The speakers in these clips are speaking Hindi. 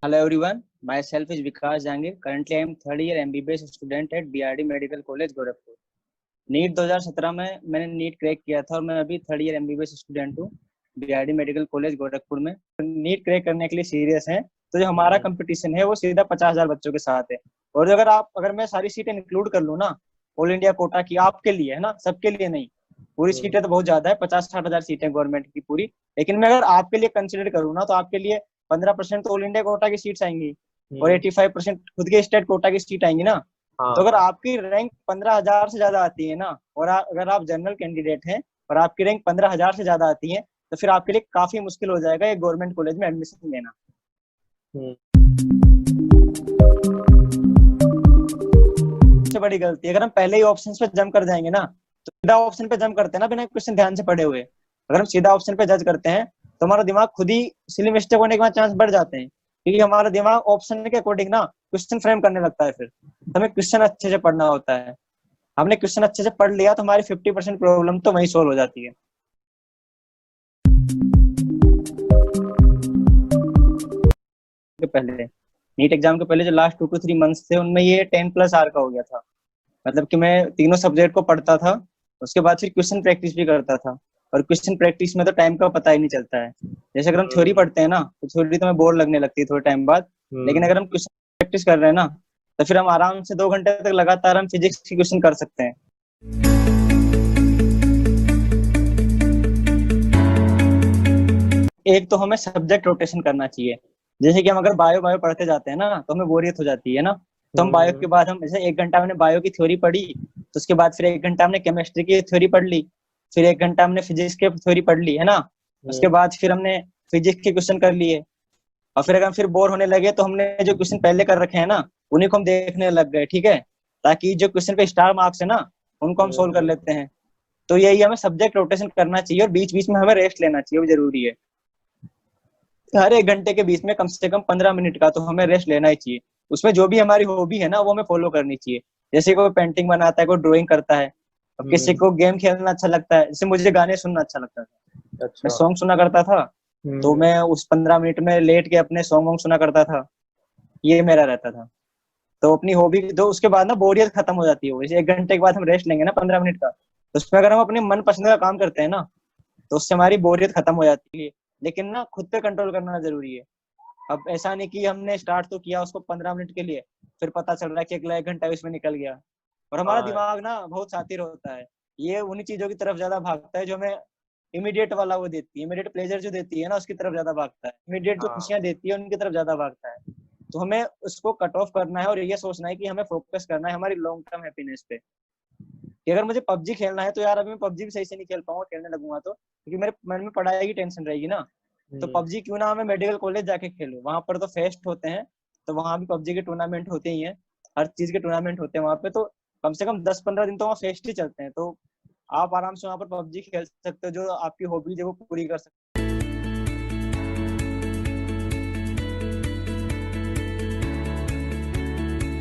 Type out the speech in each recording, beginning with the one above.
Hello everyone, myself is Vikas Jangir. Currently I am third year MBBS student at BRD Medical College Gorakhpur. NEET 2017 में मैंने नीट क्रैक किया था और मैं अभी थर्ड ईयर MBBS स्टूडेंट हूँ BRD मेडिकल कॉलेज गोरखपुर में। नीट क्रैक करने के लिए सीरियस हैं तो जो हमारा कंपटीशन है वो सीधा 50,000 बच्चों के साथ है। और अगर मैं सारी सीटें इंक्लूड कर लूँ ना ऑल इंडिया कोटा की, आपके लिए है ना, सबके लिए नहीं। पूरी सीटें तो बहुत ज्यादा है, 50-60 हजार सीटें गवर्नमेंट की पूरी। लेकिन मैं अगर आपके लिए कंसिडर करूँ ना तो आपके लिए 15% तो ऑल इंडिया कोटा की सीट्स आएंगी और 85% खुद के स्टेट कोटा की सीट आएंगी ना। तो अगर आपकी रैंक 15,000 से ज्यादा आती है ना, और अगर आप जनरल कैंडिडेट हैं और आपकी रैंक 15,000 से ज्यादा आती है, तो फिर आपके लिए काफी मुश्किल हो जाएगा ये गवर्नमेंट कॉलेज में एडमिशन लेना। सबसे बड़ी गलती, अगर हम पहले ही ऑप्शन पे जंप कर जाएंगे ना, तो सीधा ऑप्शन पे जंप करते हैं ना बिना क्वेश्चन ध्यान से पढ़े हुए। अगर हम सीधा ऑप्शन पे जज करते हैं तो हमारा दिमाग खुद ही सिली मिस्टेक होने के चांस बढ़ जाते हैं, क्योंकि हमारा दिमाग ऑप्शन के अकॉर्डिंग ना क्वेश्चन फ्रेम करने लगता है। फिर हमें क्वेश्चन अच्छे से पढ़ना होता है। हमने क्वेश्चन अच्छे से पढ़ लिया तो हमारी 50% प्रॉब्लम तो वहीं सोल्व हो जाती है। पहले नीट एग्जाम के पहले जो लास्ट 2 to 3 मंथ्स थे उनमें ये 10+R का हो गया था। मतलब कि मैं तीनों सब्जेक्ट को पढ़ता था, उसके बाद फिर क्वेश्चन प्रैक्टिस भी करता था। और क्वेश्चन प्रैक्टिस में तो टाइम का पता ही नहीं चलता है। जैसे अगर हम थ्योरी पढ़ते हैं ना तो थ्योरी तो हमें बोर लगने लगती है थोड़े टाइम बाद। लेकिन अगर हम क्वेश्चन प्रैक्टिस कर रहे हैं ना तो फिर हम आराम से 2 घंटे तक लगातार हम फिजिक्स की क्वेश्चन कर सकते हैं। एक तो हमें सब्जेक्ट रोटेशन करना चाहिए। जैसे कि हम अगर बायो बायो पढ़ते जाते हैं ना तो हमें बोरियत हो जाती है ना। तो हम बायो के बाद हम जैसे 1 घंटा हमने बायो की थ्योरी पढ़ी, तो उसके बाद फिर 1 घंटा हमने केमिस्ट्री की थ्योरी पढ़ ली, फिर 1 घंटा हमने फिजिक्स की थ्योरी पढ़ ली, है ना। उसके बाद फिर हमने फिजिक्स के क्वेश्चन कर लिए। और फिर अगर हम फिर बोर होने लगे तो हमने जो क्वेश्चन पहले कर रखे हैं ना उन्हीं को हम देखने लग गए, ठीक है, ताकि जो क्वेश्चन पे स्टार मार्क्स है ना उनको हम सोल्व कर लेते हैं। तो यही हमें सब्जेक्ट रोटेशन करना चाहिए और बीच बीच में हमें रेस्ट लेना चाहिए, वो जरूरी है। हर 1 घंटे के बीच में कम से कम 15 मिनट का तो हमें रेस्ट लेना ही चाहिए। उसमें जो भी हमारी हॉबी है ना वो हमें फॉलो करनी चाहिए। जैसे कोई पेंटिंग बनाता है, कोई ड्राइंग करता है, अब किसी को गेम खेलना अच्छा लगता है। जैसे मुझे गाने सुनना अच्छा लगता था, मैं सॉन्ग सुना करता था। तो मैं उस 15 मिनट में लेट के अपने सॉन्ग वॉन्ग सुना करता था, ये मेरा रहता था। तो अपनी हॉबी तो उसके बाद ना बोरियत खत्म हो जाती है। जैसे 1 घंटे के बाद हम रेस्ट लेंगे ना 15 मिनट का, तो उसमें अगर हम अपने मन पसंद का काम करते हैं ना तो उससे हमारी बोरियत खत्म हो जाती है। लेकिन ना खुद पे कंट्रोल करना जरूरी है। अब ऐसा नहीं कि हमने स्टार्ट तो किया उसको 15 मिनट के लिए, फिर पता चल रहा है कि अगला 1 घंटा इसमें निकल गया। और हमारा दिमाग ना बहुत शातिर होता है, ये उन्हीं चीजों की तरफ ज्यादा भागता है जो हमें इमीडिएट वाला वो देती है, इमीडिएट प्लेजर जो देती है ना उसकी तरफ ज्यादा भागता है, इमीडिएट जो खुशियां देती है उनकी तरफ ज्यादा भागता है। तो हमें उसको कट ऑफ करना है और ये सोचना है कि हमें फोकस करना है हमारी लॉन्ग टर्म हैप्पीनेस पे। कि अगर मुझे पबजी खेलना है तो यार अभी मैं पबजी भी सही से नहीं खेल पाऊंगा, खेलने लगूंगा तो, क्योंकि मेरे मन में पढ़ाई की टेंशन रहेगी ना। तो पबजी क्यों ना मैं मेडिकल कॉलेज जाके खेलूं, वहां पर तो फेस्ट होते हैं, तो वहां भी पबजी के टूर्नामेंट होते ही हैं। हर चीज के टूर्नामेंट होते हैं वहां पे, तो कम से कम 10-15 दिन तो वहाँ फेस्ट ही चलते हैं। तो आप आराम से वहां पर पबजी खेल सकते हो, जो आपकी हॉबी है वो पूरी कर सकते हो।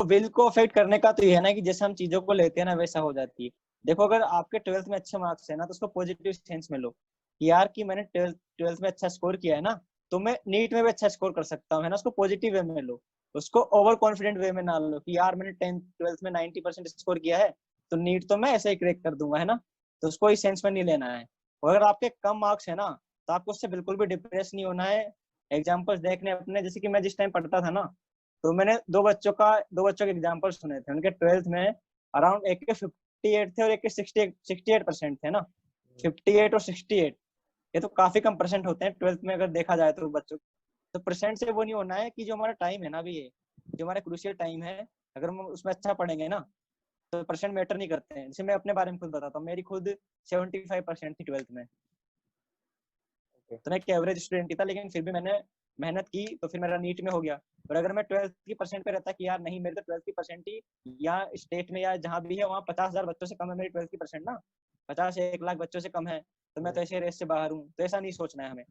विल को अफेक्ट करने का तो ये है ना कि जैसे हम चीजों को लेते हैं ना वैसा हो जाती है। देखो अगर आपके 12th में अच्छे मार्क्स है ना तो उसको पॉजिटिव सेंस में लो कि यार कि मैंने ट्वेल्थ में अच्छा स्कोर किया है ना, तो मैं नीट में भी अच्छा स्कोर कर सकता हूँ, है ना। उसको पॉजिटिव वे में लो, उसको ओवर कॉन्फिडेंट वे में ना लो कि यार मैंने 10th 12th में 90% स्कोर किया है तो नीट तो मैं ऐसे ही क्रैक कर दूंगा, है ना। तो उसको इस सेंस में नहीं लेना है। और अगर आपके कम मार्क्स है ना तो आपको उससे बिल्कुल भी डिप्रेस नहीं होना है। एग्जाम्पल्स देखने अपने, जैसे कि मैं जिस टाइम पढ़ता था ना तो मैंने दो बच्चों के एग्जाम्पल सुने थे। उनके 12th में अराउंड एक के 58 थे और एक के 68% थे ना। 58 और 68, ये तो काफी कम परसेंट होते हैं 12th में अगर देखा जाए तो बच्चों। तो परसेंट से वो नहीं होना है कि जो हमारा टाइम है ना अभी, ये जो हमारा क्रूशियल टाइम है, अगर हम उसमें अच्छा पढ़ेंगे ना तो परसेंट मैटर नहीं करते हैं। जैसे मैं अपने बारे में खुद बताता हूँ, मेरी खुद 75% थी 12th में। तो मैं एक एवरेज स्टूडेंट ही था, लेकिन फिर भी मैंने मेहनत की तो फिर मेरा नीट में हो गया। और अगर मैं 12th की परसेंट पे रहता कि यार नहीं मेरे तो 12th की परसेंट ही या स्टेट में या जहाँ भी है वहाँ 50,000 बच्चों से कम है मेरी 12th की परसेंट ना, 50 या 1 लाख बच्चों से कम है, तो मैं तो ऐसे रेस से बाहर हूँ। तो ऐसा नहीं सोचना है हमें।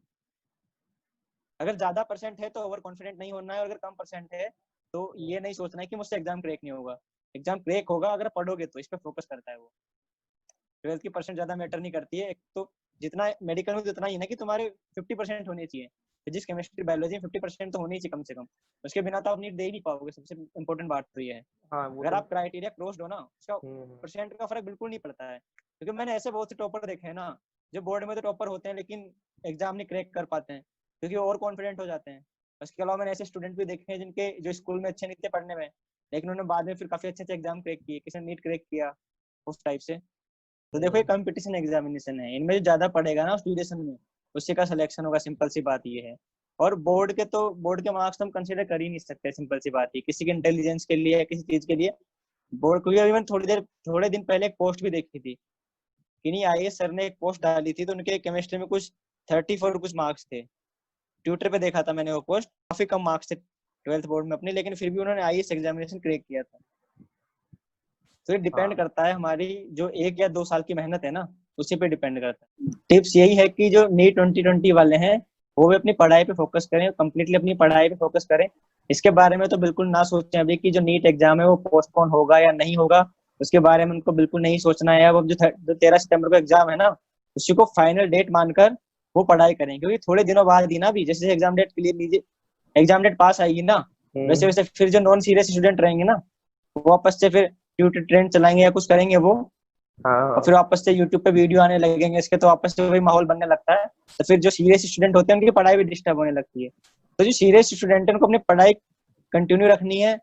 अगर ज्यादा परसेंट है तो ओवर कॉन्फिडेंट नहीं होना है, और अगर कम परसेंट है तो ये नहीं सोचना है कि मुझसे एग्जाम क्रैक नहीं होगा। एग्जाम क्रैक होगा अगर पढ़ोगे तो, इस पर फोकस करता है वो। 12th की परसेंट ज्यादा मैटर नहीं करती है। एक तो जितना मेडिकल में उतना ही ना कि तुम्हारे 50% होने चाहिए, फिजिक्स केमिस्ट्री बायोलॉजी 50% तो होनी चाहिए कम से कम, उसके बिना तो आप नीट दे ही नहीं पाओगे। सबसे इम्पोर्टेंट बात तो ये है। हाँ वो अगर तो। आप क्राइटेरिया क्रॉस्ड हो ना, उसका परसेंट का फर्क बिल्कुल नहीं पड़ता है। क्योंकि मैंने ऐसे बहुत से टॉपर देखे हैं ना, जो बोर्ड में तो टॉपर होते हैं लेकिन एग्जाम नहीं क्रैक कर पाते हैं, क्योंकि ओवर कॉन्फिडेंट हो जाते हैं। उसके अलावा मैंने ऐसे स्टूडेंट भी देखे हैं जिनके जो स्कूल में अच्छे नहीं थे पढ़ने में, लेकिन उन्होंने बाद में फिर काफी अच्छे अच्छे एग्जाम क्रैक किए, किसी ने नीट क्रैक किया, उस टाइप से। तो देखो ये कंपटीशन एग्जामिनेशन है, इनमें जो ज्यादा पड़ेगा ना उस ड्यूरेशन में, उसी का सिलेक्शन होगा, सिंपल सी बात ये है। और बोर्ड के मार्क्स तो हम कंसीडर कर ही नहीं सकते, सिंपल सी बात है, किसी के इंटेलिजेंस के लिए, किसी चीज के लिए बोर्ड। क्योंकि अभी मैंने थोड़े दिन पहले एक पोस्ट भी देखी थी कि नहीं, आईएएस सर ने एक पोस्ट डाली थी, तो उनके केमिस्ट्री में कुछ 34 कुछ मार्क्स थे। ट्विटर पे देखा था मैंने वो पोस्ट, काफी कम मार्क्स थे 12th बोर्ड में अपने, लेकिन फिर भी उन्होंने आईएएस एग्जामिनेशन क्रैक किया था। तो ये डिपेंड करता है हमारी जो 1 या 2 साल की मेहनत है ना, उसी पे डिपेंड करता है। टिप्स यही है कि जो नीट 2020 वाले हैं वो भी अपनी पढ़ाई पे फोकस करें, कंप्लीटली अपनी पढ़ाई पे फोकस करें। इसके बारे में तो बिल्कुल ना सोचें अभी कि जो नीट एग्जाम है वो पोस्टपोन होगा या नहीं होगा, उसके बारे में उनको बिल्कुल नहीं सोचना है। अब जो 13 सितंबर को एग्जाम है ना, उसी को फाइनल डेट मानकर वो पढ़ाई करें, क्योंकि थोड़े दिनों बाद ही ना, भी जैसे एग्जाम डेट क्लियर लीजिए, एग्जाम डेट पास आएगी ना, वैसे वैसे फिर जो नॉन सीरियस स्टूडेंट रहेंगे ना, वो वापस से फिर ट्यूटर ट्रेंड चलाएंगे या कुछ करेंगे वो, और फिर वापस से यूट्यूब पे वीडियो आने लगेंगे इसके, तो वापस से वही माहौल बनने लगता है। तो फिर जो सीरियस स्टूडेंट होते हैं उनकी पढ़ाई भी डिस्टर्ब होने लगती है। तो जो सीरियस स्टूडेंट है उनको अपनी पढ़ाई कंटिन्यू रखनी है,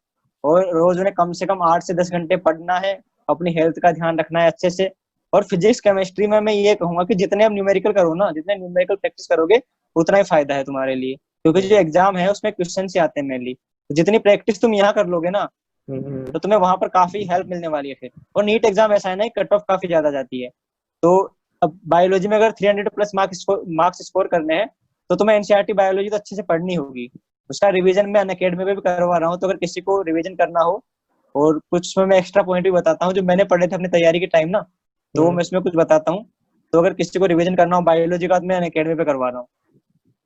और रोज उन्हें कम से कम 8 से 10 घंटे पढ़ना है, अपनी हेल्थ का ध्यान रखना है अच्छे से। और फिजिक्स केमिस्ट्री में मैं ये कहूंगा कि जितने आप न्यूमेरिकल करो ना, जितने न्यूमेरिकल प्रैक्टिस करोगे उतना ही फायदा है तुम्हारे लिए, क्योंकि जो एग्जाम है उसमें क्वेश्चन से आते हैं मेनली। तो जितनी प्रैक्टिस तुम यहाँ कर लोगे ना, तो तुम्हें वहां पर काफी हेल्प मिलने वाली है फिर। और नीट एग्जाम ऐसा है ना, कट ऑफ काफी ज्यादा जाती है। तो अब बायोलॉजी में अगर 300+ मार्क्स स्कोर करने हैं, तो तुम्हें एनसीईआरटी बायोलॉजी तो अच्छे से पढ़नी होगी। उसका रिवीजन मैं अनअकैडमी पे भी करवा रहा हूँ, तो अगर किसी को रिवीजन करना हो, और कुछ मैं एक्स्ट्रा पॉइंट भी बताता हूँ जो मैंने पढ़े थे अपनी तैयारी के टाइम ना, तो मैं इसमें कुछ बताता हूँ। तो अगर किसी को रिवीजन करना हो बायोलॉजी का, तो मैं अनअकैडमी पे करवा रहा हूँ।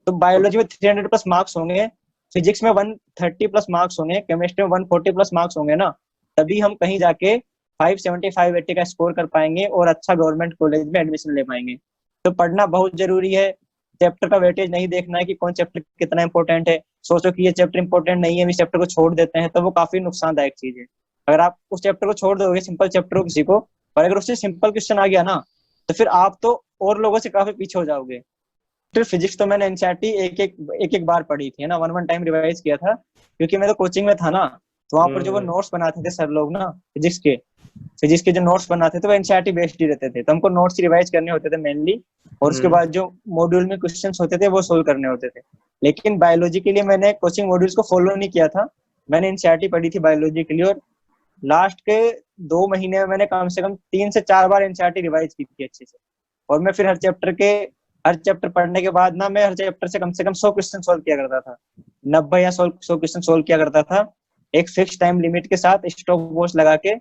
तो बायोलॉजी में 300+ मार्क्स होंगे, फिजिक्स में 130+ मार्क्स होंगे, केमिस्ट्री में 140+ मार्क्स होंगे ना, तभी हम कहीं जाके 575-80 का स्कोर कर पाएंगे और अच्छा गवर्नमेंट कॉलेज में एडमिशन ले पाएंगे। तो पढ़ना बहुत जरूरी है। चैप्टर का वेटेज नहीं देखना है कि कौन चैप्टर कितना इंपॉर्टेंट है। सोचो कि ये चैप्टर इंपॉर्टेंट नहीं है, इस चैप्टर को छोड़ देते हैं, तो वो काफी नुकसानदायक चीज है। अगर आप उस चैप्टर को छोड़ दोगे, सिंपल चैप्टर को किसी को, और अगर उससे सिंपल क्वेश्चन आ गया ना, तो फिर आप तो और लोगों से काफी पीछे हो जाओगे। तो फिजिक्स तो मैंने एनसीईआरटी एक बार पढ़ी थी, है ना, वन टाइम रिवाइज किया था, क्योंकि मैं तो कोचिंग में था ना, तो वहां पर जो वो नोट्स बनाते थे सर लोग ना, फिजिक्स के जो नोट्स बनाते थे वो एनसीईआरटी बेस्ड ही रहते थे, तो हमको नोट्स रिवाइज करने होते थे मेनली, और उसके बाद जो मॉड्यूल में क्वेश्चंस होते थे वो सोल्व करने होते थे। लेकिन बायोलॉजी के लिए मैंने कोचिंग मॉड्यूल्स को फॉलो नहीं किया था, मैंने एनसीईआरटी पढ़ी थी बायोलॉजी के लिए। और लास्ट के 2 महीने में मैंने कम से कम 3 से 4 बार एनसीईआरटी रिवाइज की थी अच्छे से। और मैं फिर हर चैप्टर पढ़ने के बाद ना, मैं हर चैप्टर से कम 100 क्वेश्चन सोल्व किया करता था, 90 या 100 क्वेश्चन सोल्व किया करता था, एक फिक्स टाइम लिमिट के साथ, स्टॉप वॉच लगा के।